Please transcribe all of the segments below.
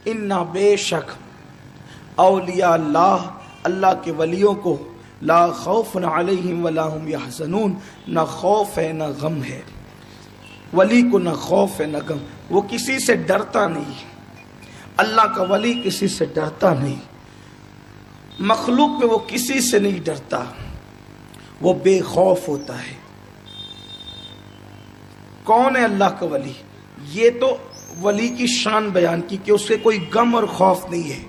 इन्ना बेशक औलिया अल्लाह, अल्लाह के वलियों को ला खौफुन अलैहिम वला हुम यहज़नून, न खौफ है न गम है। वली को न खौफ है न गम, वो किसी से डरता नहीं। अल्लाह का वली किसी से डरता नहीं, मखलूक में वो किसी से नहीं डरता, वो बेखौफ होता है। कौन है अल्लाह का वली? ये तो वली की शान बयान की कि उसके कोई गम और खौफ नहीं है।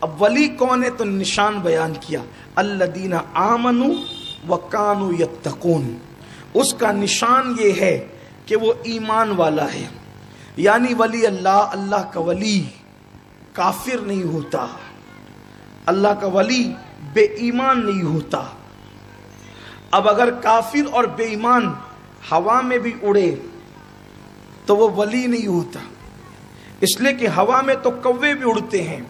अब वली कौन है तो निशान बयान किया, अल्लदीना आमनु व कानू यत्तकून। उसका निशान ये है कि वो ईमान वाला है, यानी वली अल्लाह, अल्लाह का वली काफिर नहीं होता, अल्लाह का वली बेईमान नहीं होता। अब अगर काफिर और बेईमान हवा में भी उड़े तो वो वली नहीं होता, इसलिए कि हवा में तो कौवे भी उड़ते हैं,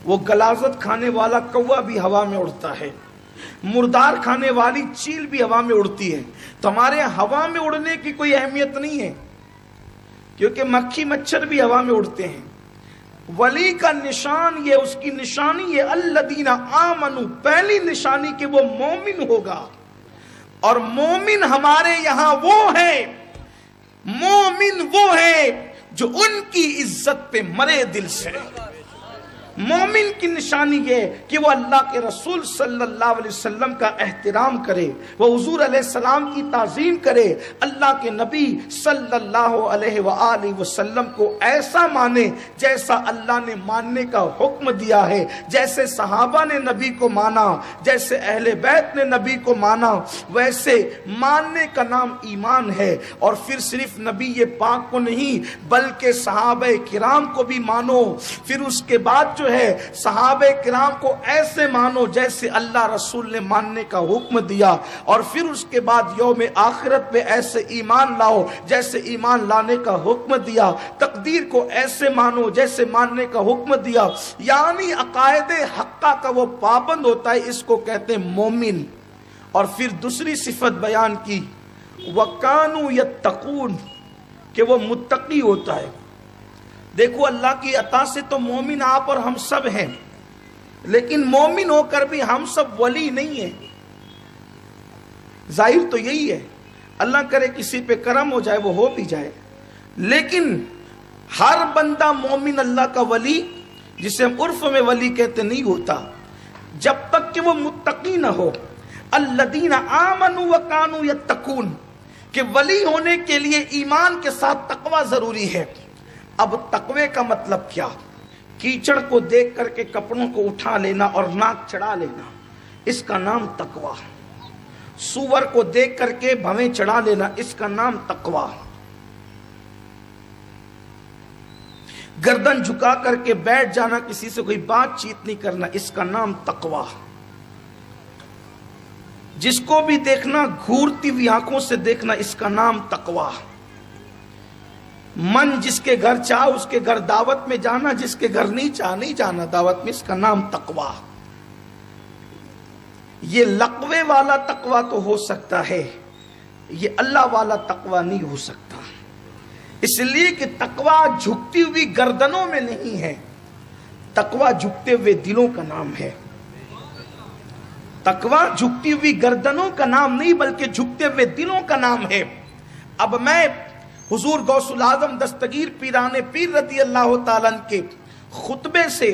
वो गलाजत खाने वाला कौवा भी हवा में उड़ता है, मुर्दार खाने वाली चील भी हवा में उड़ती है। तो हमारे हवा में उड़ने की कोई अहमियत नहीं है, क्योंकि मक्खी मच्छर भी हवा में उड़ते हैं। वली का निशान ये, उसकी निशानी ये अल्लदीना आमनु, पहली निशानी कि वो मोमिन होगा। और मोमिन हमारे यहां वो है, मोमिन वो है जो उनकी इज्जत पे मरे दिल से। मोमिन की निशानी ये कि वो अल्लाह के रसूल सल्लल्लाहु अलैहि वसल्लम का एहतराम करे, वो हुजूर अलैहिस्सलाम की ताज़ीम करे, अल्लाह के नबी सल्लल्लाहु अलैहि वसल्लम को ऐसा माने जैसा अल्लाह ने मानने का हुक्म दिया है, जैसे सहाबा ने नबी को माना, जैसे अहले बैत ने नबी को माना, वैसे मानने का नाम ईमान है। और फिर सिर्फ नबी ये पाक को नहीं बल्कि सहाबे किराम को भी मानो। फिर उसके बाद है सहाबे किराम को ऐसे मानो जैसे अल्लाह रसूल ने मानने का हुक्म दिया। और फिर उसके बाद यौम आखिरत पे ऐसे ईमान लाओ जैसे ईमान लाने का हुक्म दिया। तकदीर को ऐसे मानो जैसे मानने का हुक्म दिया, यानी अकायदे हक्का का वो पाबंद होता है, इसको कहते हैं मोमिन। और फिर दूसरी सिफत बयान की, वकानू यत्तकून, कि वो मुत्तकी होता है। देखो अल्लाह की अता से तो मोमिन आप और हम सब हैं, लेकिन मोमिन होकर भी हम सब वली नहीं है। जाहिर तो यही है, अल्लाह करे किसी पे करम हो जाए, वो हो भी जाए, लेकिन हर बंदा मोमिन अल्लाह का वली, जिसे हम उर्फ में वली कहते, नहीं होता जब तक कि वो मुत्तकी ना हो। अल्लदीना आमनु व कानू यत्तकून, कि वली होने के लिए ईमान के साथ तकवा जरूरी है। अब तकवे का मतलब क्या? कीचड़ को देख करके कपड़ों को उठा लेना और नाक चढ़ा लेना, इसका नाम तकवा। सूअर को देख करके भवें चढ़ा लेना, इसका नाम तकवा। गर्दन झुका करके बैठ जाना, किसी से कोई बातचीत नहीं करना, इसका नाम तकवा। जिसको भी देखना घूरती हुई आंखों से देखना, इसका नाम तकवा। मन जिसके घर चाह उसके घर दावत में जाना, जिसके घर नहीं चाह नहीं जाना दावत में, इसका नाम तकवा। ये लकवे वाला तकवा तो हो सकता है, ये अल्लाह वाला तकवा नहीं हो सकता। इसलिए कि तकवा झुकती हुई गर्दनों में नहीं है, तकवा झुकते हुए दिलों का नाम है। तकवा झुकती हुई गर्दनों का नाम नहीं बल्कि झुकते हुए दिलों का नाम है। अब मैं हुजूर गौसुल आजम दस्तगीर पीराने पीर रदी अल्लाह ताला के खुतबे से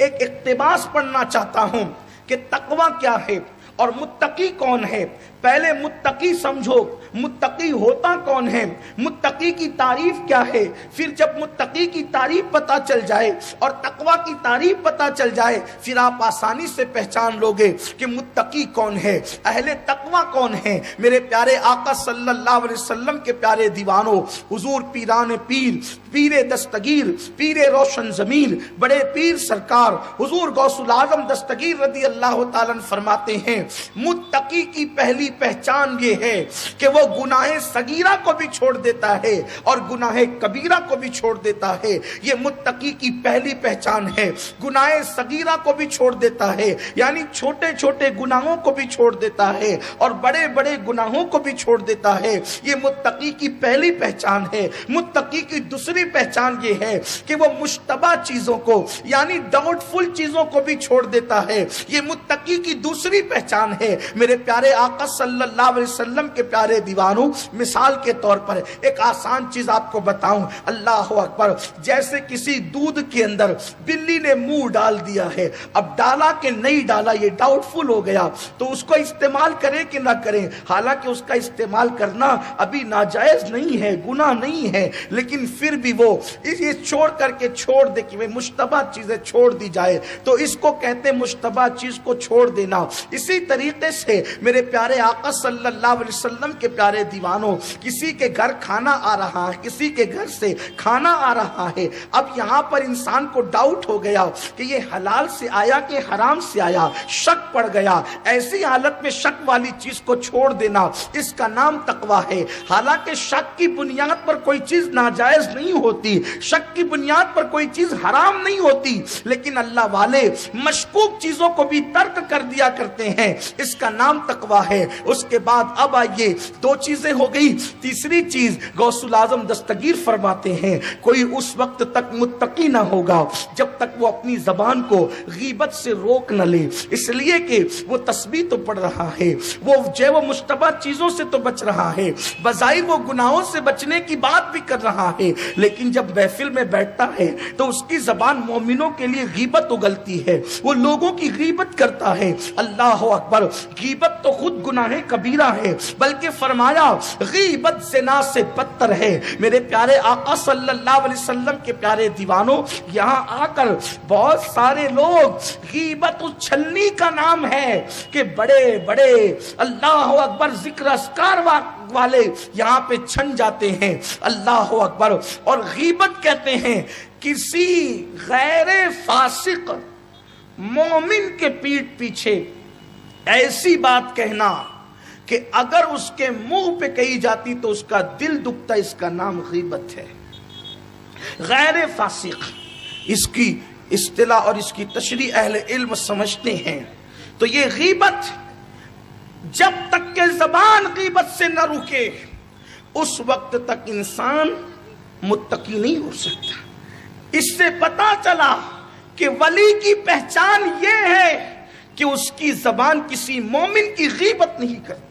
एक इक्तिबास पढ़ना चाहता हूं कि तकवा क्या है और मुत्तकी कौन है। पहले मुत्तकी समझो, मुत्तकी होता कौन है, मुत्तकी की तारीफ क्या है। फिर जब मुत्तकी की तारीफ पता चल जाए और तकवा की तारीफ पता चल जाए, फिर आप आसानी से पहचान लोगे कि मुत्तकी कौन है, अहले तकवा कौन है। मेरे प्यारे आका सल्लल्लाहु अलैहि वसल्लम के प्यारे दीवानों, हुजूर पीराने पीर, पीरे दस्तगीर, पीरे रोशन जमीर, बड़े पीर सरकार हुजूर गौसुल आजम दस्तगीर रदी अल्लाह ताला फरमाते हैं, मुत्तकी की पहली पहचान ये है कि वो गुनाह सगीरा को भी छोड़ देता है और गुनाह कबीरा को भी छोड़ देता है। ये मुत्तकी की पहली पहचान है। गुनाह सगीरा को भी छोड़ देता है, यानी छोटे छोटे गुनाहों को भी छोड़ देता है और बड़े बड़े गुनाहों को भी छोड़ देता है। ये मुत्तकी की पहली पहचान है। मुत्तकी की दूसरी पहचान ये है कि वो मुश्तबा चीजों को यानी डाउटफुल चीजों को भी छोड़ देता है। ये मुत्तकी की दूसरी पहचान है। मेरे प्यारे आका सल्लल्लाहु अलैहि वसल्लम के प्यारे दीवानों, मिसाल के तौर पर एक आसान चीज आपको बताऊं, अल्लाह अकबर, जैसे किसी दूध के अंदर बिल्ली ने मुंह डाल दिया है, अब डाला कि नहीं डाला ये डाउटफुल हो गया, तो उसको इस्तेमाल करें कि ना करें। हालांकि उसका इस्तेमाल करना अभी नाजायज नहीं है, गुनाह नहीं है, लेकिन फिर भी वो ये छोड़ करके छोड़ दे कि मुश्तबा चीजें छोड़ दी जाए, तो इसको कहते मुश्तबा चीज को छोड़ देना। इसी तरीके से मेरे प्यारे आका सल्लल्लाहु अलैहि वसल्लम के प्यारे दीवानों, किसी के घर खाना आ रहा है, किसी के घर से खाना आ रहा है, अब यहां पर इंसान को डाउट हो गया कि ये हलाल से आया कि हराम से आया, शक पड़ गया। ऐसी हालत में शक वाली चीज को छोड़ देना, इसका नाम तकवा है। हालांकि शक की बुनियाद पर कोई चीज नाजायज नहीं होती, शक की बुनियाद पर कोई चीज हराम नहीं होती, लेकिन अल्लाह वाले मशकूक चीजों को भी तर्क कर दिया करते हैं, इसका नाम तकवा है। उसके बाद अब आइए, दो चीजें हो गई, तीसरी चीज गौसुल आजम दस्तगीर फरमाते हैं, कोई उस वक्त तक मुत्तकी ना होगा जब तक वो अपनी जबान को गीबत से रोक न ले, इसलिए कि वो तस्बीह तो पढ़ रहा है, वो मुश्तबा चीजों से तो बच रहा है, बजाय वो गुनाहों से बचने की बात भी कर रहा है, लेकिन जब महफिल में बैठता है तो उसकी जबान मोमिनों के लिए गीबत उगलती है, वो लोगों की गीबत करता है। अल्लाह अकबर, गीबत तो खुद गुनाह कबीरा है, बल्कि फरमाया गीबत ज़िना से बदतर है। मेरे प्यारे आका सल्लल्लाहु अलैहि वसल्लम के प्यारे दीवानों, यहाँ आकर बहुत सारे लोग, गीबत उस छलनी का नाम है कि बड़े बड़े अल्लाह अकबर जिक्र अस्कार वाले यहाँ पे छन जाते हैं, अल्लाह अकबर। और गीबत कहते हैं किसी गैर फासिक मोमिन के पीठ पीछे ऐसी बात कहना कि अगर उसके मुंह पे कही जाती तो उसका दिल दुखता, इसका नाम गीबत है। गैर फासिक, इसकी इस्तिला और इसकी तशरीह अहले इल्म समझते हैं। तो ये गीबत जब तक के ज़बान गीबत से न रुके उस वक्त तक इंसान मुत्तकी नहीं हो सकता। इससे पता चला कि वली की पहचान ये है कि उसकी ज़बान किसी मोमिन की गीबत नहीं करती।